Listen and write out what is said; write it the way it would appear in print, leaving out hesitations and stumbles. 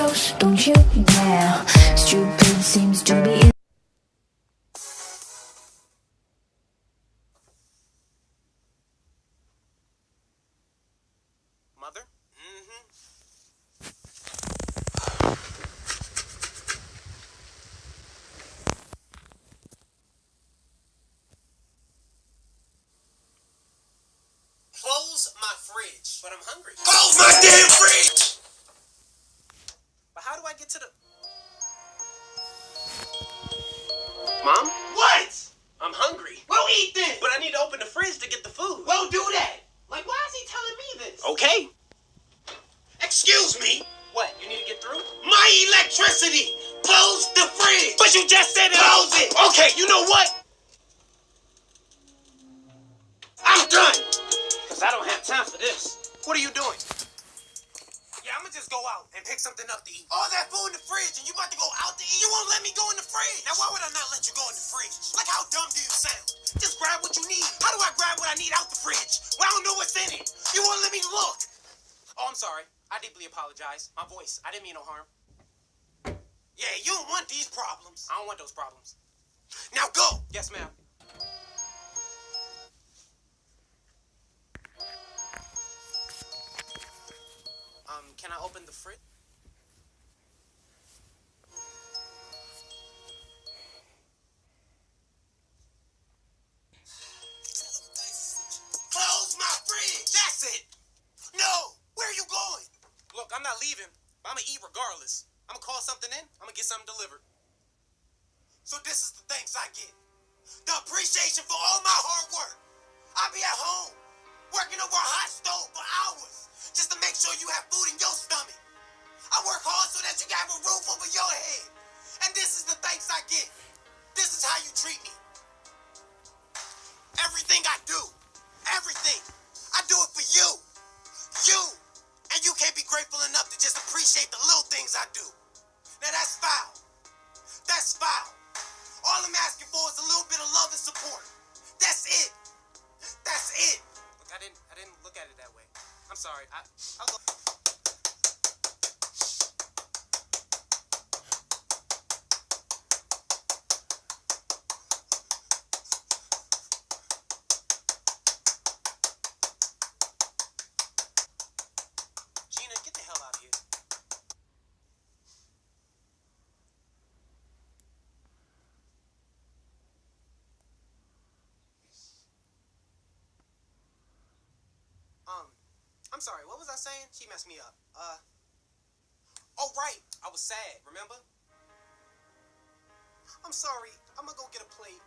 house, don't you? Yeah, stupid seems to be in. Mother? Close my fridge. But I'm hungry. Close my damn fridge! But how do I get to the... Mom? What? I'm hungry. Well, eat then. But I need to open the fridge to get the food. Well, do that. Like, why is he telling me this? Okay. Excuse me. What? You need to get through? My electricity. Close the fridge. But you just said it. Close it. Okay, you know what? I'm done. Because I don't have time for this. What are you doing? Yeah, I'm going to just go out and pick something up to eat. All that food in the fridge and you about to go out to eat? You won't let me go in the fridge. Now, why would I not let you go in the fridge? Like, how dumb do you sound? Just grab what you need. How do I grab what I need out the fridge when I don't know what's in it? You won't let me look. Oh, I'm sorry. I deeply apologize. My voice. I didn't mean no harm. Yeah, you don't want these problems. I don't want those problems. Now go. Yes, ma'am. Can I open the fridge? Close my fridge! That's it! No! Where are you going? Look, I'm not leaving, but I'm gonna eat regardless. I'm gonna call something in, I'm gonna get something delivered. So this is the thanks I get. The appreciation for all my hard work. I'll be at home, working over a hot stove for hours, just to make sure you have food in your stomach. I work hard so that you can have a roof over your head. And this is the thanks I get. This is how you treat me. Everything I do, everything, I do it for you. You. And you can't be grateful enough to just appreciate the little things I do. Now that's foul. That's foul. All I'm asking for is a little bit of love and support. That's it. That's it. Look, I didn't look at it that way. I'm sorry. I'll go. Gina, get the hell out of here. I'm sorry, what was I saying? She messed me up. Oh, right. I was sad, remember? I'm sorry. I'm gonna go get a plate.